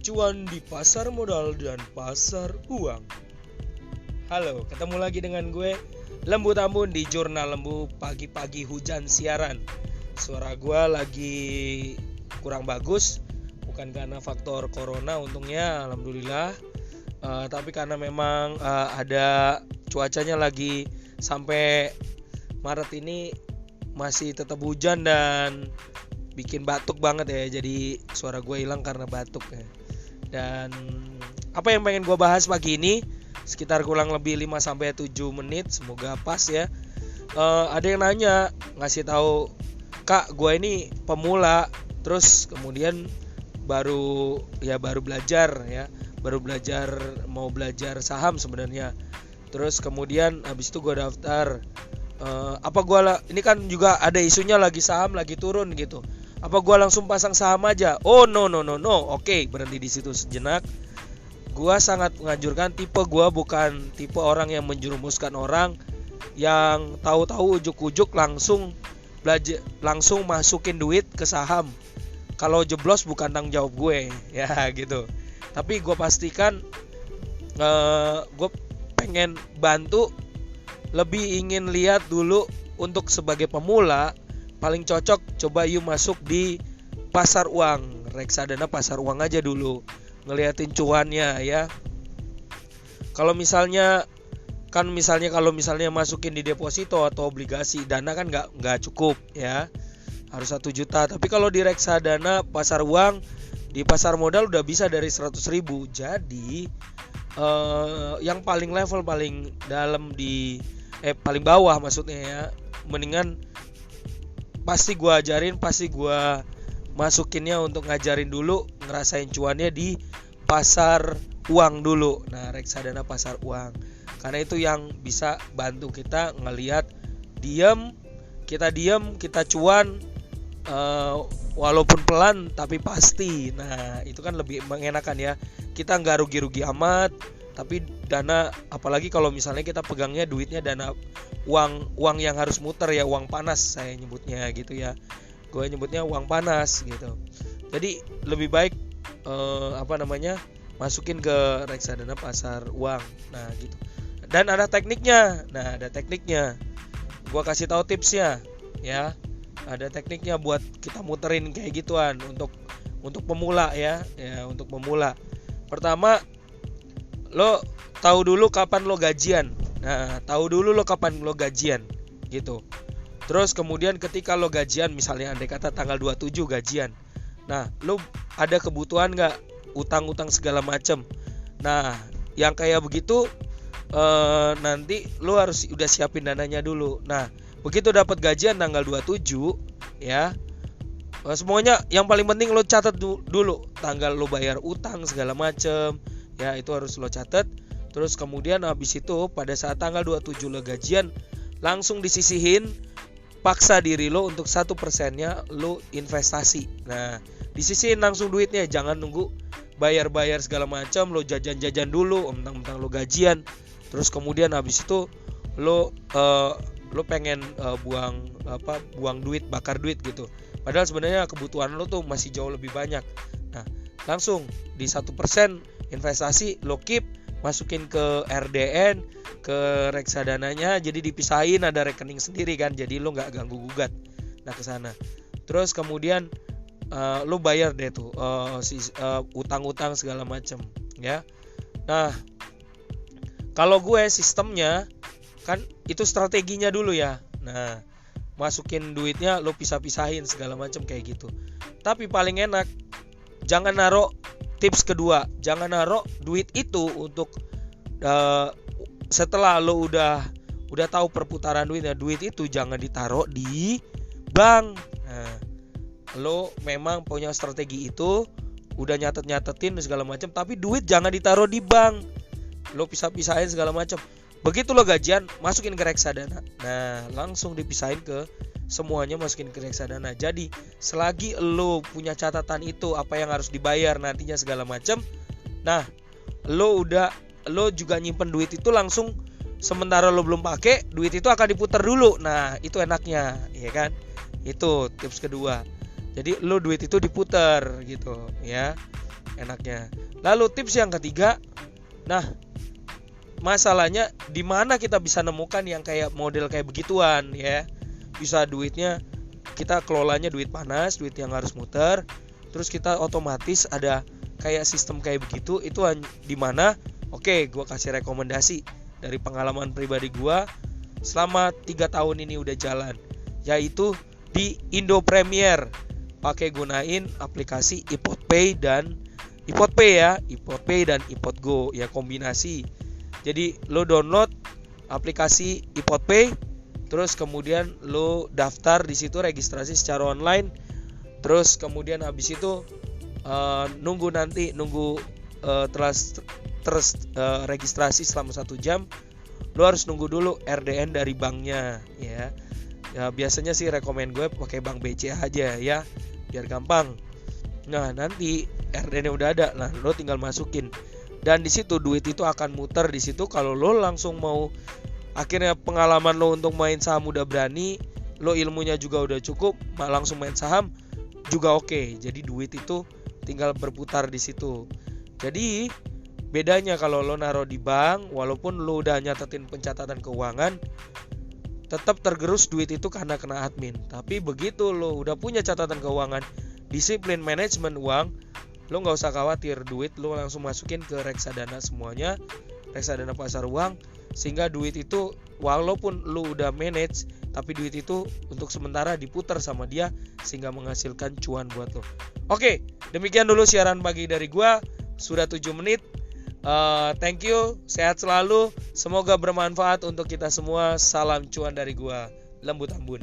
cuan di pasar modal dan pasar uang. Halo, ketemu lagi dengan gue Lembu Tambun di Jurnal Lembu pagi-pagi hujan siaran. Suara gue lagi kurang bagus, bukan karena faktor corona untungnya, alhamdulillah. Tapi karena memang ada cuacanya lagi sampai Maret ini masih tetap hujan dan bikin batuk banget ya. Jadi suara gue hilang karena batuk ya. Dan apa yang pengen gue bahas pagi ini sekitar kurang lebih 5-7 menit, semoga pas ya. Ada yang nanya, ngasih tahu, "Kak, gue ini pemula, terus kemudian baru belajar ya, mau belajar saham sebenarnya. Terus kemudian habis itu gue daftar. Ini kan juga ada isunya lagi saham lagi turun gitu. Apa gue langsung pasang saham aja?" Oh no. Oke, berhenti di situ sejenak. Gue sangat menganjurkan, gue bukan tipe orang yang menjerumuskan orang yang tahu-tahu ujuk-ujuk langsung masukin duit ke saham. Kalau jeblos bukan tanggung jawab gue ya gitu. Tapi gue pastikan gue pengen bantu, lebih ingin lihat dulu untuk sebagai pemula. Paling cocok coba yuk masuk di pasar uang, reksadana pasar uang aja dulu, ngeliatin cuannya ya. Kalau misalnya masukin di deposito atau obligasi, dana kan nggak cukup ya, harus 1 juta. Tapi kalau di reksadana pasar uang, di pasar modal udah bisa dari 100.000. Jadi yang paling level paling dalam paling bawah maksudnya ya, mendingan pasti gue masukinnya untuk ngajarin dulu, ngerasain cuannya di pasar uang dulu. Nah, reksadana pasar uang, karena itu yang bisa bantu kita ngelihat kita cuan, walaupun pelan tapi pasti. Nah, itu kan lebih mengenakan ya, kita nggak rugi-rugi amat. Tapi dana, apalagi kalau misalnya kita pegangnya duitnya dana uang yang harus muter ya, uang panas saya nyebutnya gitu ya. Gue nyebutnya uang panas gitu. Jadi lebih baik masukin ke reksadana pasar uang. Nah gitu. Dan ada tekniknya. Gue kasih tahu tipsnya ya. Ada tekniknya buat kita muterin kayak gituan untuk pemula ya, untuk pemula. Pertama, lo tahu dulu kapan lo gajian. Gitu. Terus kemudian ketika lo gajian, misalnya andai kata tanggal 27 gajian. Nah, lo ada kebutuhan gak? Utang-utang segala macem. Nah, yang kayak begitu nanti lo harus udah siapin dananya dulu. Nah, begitu dapat gajian tanggal 27 ya, semuanya yang paling penting lo catat dulu tanggal lo bayar utang segala macem ya, itu harus lo catat. Terus kemudian habis itu pada saat tanggal 27 lo gajian, langsung disisihin, paksa diri lo untuk 1%-nya lo investasi. Nah, disisihin langsung duitnya, jangan nunggu bayar segala macam, lo jajan dulu mentang-mentang lo gajian. Terus kemudian habis itu lo pengen buang duit, bakar duit gitu. Padahal sebenarnya kebutuhan lo tuh masih jauh lebih banyak. Nah, langsung di 1% investasi lo keep, masukin ke RDN, ke reksadananya, jadi dipisahin, ada rekening sendiri kan, jadi lo nggak ganggu gugat. Nah ke sana. Terus kemudian lo bayar deh tuh utang-utang segala macem ya. Nah, kalau gue sistemnya kan itu strateginya dulu ya. Nah, masukin duitnya lo pisah-pisahin segala macem kayak gitu. Tapi paling enak, tips kedua, jangan naruh duit itu untuk setelah lo udah tahu perputaran duitnya, duit itu jangan ditaruh di bank. Nah, lo memang punya strategi itu, udah nyatetin segala macam, tapi duit jangan ditaruh di bank. Lo pisah-pisahin segala macam. Begitu lo gajian, masukin ke reksadana. Nah, langsung dipisahin ke semuanya, masukin ke reksadana. Jadi selagi lo punya catatan itu, apa yang harus dibayar nantinya segala macam, nah lo juga nyimpen duit itu langsung. Sementara lo belum pakai, duit itu akan diputar dulu. Nah, itu enaknya ya kan. Itu tips kedua. Jadi lo duit itu diputar gitu ya. enaknya. Lalu tips yang ketiga, nah masalahnya di mana kita bisa nemukan yang kayak model kayak begituan ya. Bisa duitnya kita kelolanya duit panas, duit yang harus muter. Terus kita otomatis ada kayak sistem kayak begitu. Itu di mana? Oke, gue kasih rekomendasi dari pengalaman pribadi gue selama 3 tahun ini udah jalan, yaitu di Indo Premier. Pakai gunain aplikasi iPodPay dan iPodPay dan iPodGo ya, kombinasi. Jadi lo download aplikasi iPodPay, terus kemudian lo daftar di situ, registrasi secara online. Terus kemudian habis itu nunggu registrasi selama 1 jam. Lo harus nunggu dulu RDN dari banknya ya. Ya biasanya sih rekomen gue pakai bank BCA aja ya, biar gampang. Nah nanti RDN-nya udah ada, nah lo tinggal masukin. Dan di situ duit itu akan muter di situ. Kalau lo langsung mau, akhirnya pengalaman lo untuk main saham udah berani, lo ilmunya juga udah cukup, langsung main saham juga oke. Jadi duit itu tinggal berputar di situ. Jadi bedanya kalau lo naruh di bank, walaupun lo udah nyatetin pencatatan keuangan, tetap tergerus duit itu karena kena admin. Tapi begitu lo udah punya catatan keuangan, disiplin manajemen uang, lo nggak usah khawatir, duit lo langsung masukin ke reksadana semuanya, reksadana pasar uang, sehingga duit itu walaupun lo udah manage, tapi duit itu untuk sementara diputar sama dia sehingga menghasilkan cuan buat lo. Oke, demikian dulu siaran pagi dari gua, sudah 7 menit. Thank you, sehat selalu, semoga bermanfaat untuk kita semua. Salam cuan dari gua, Lembut Ambun.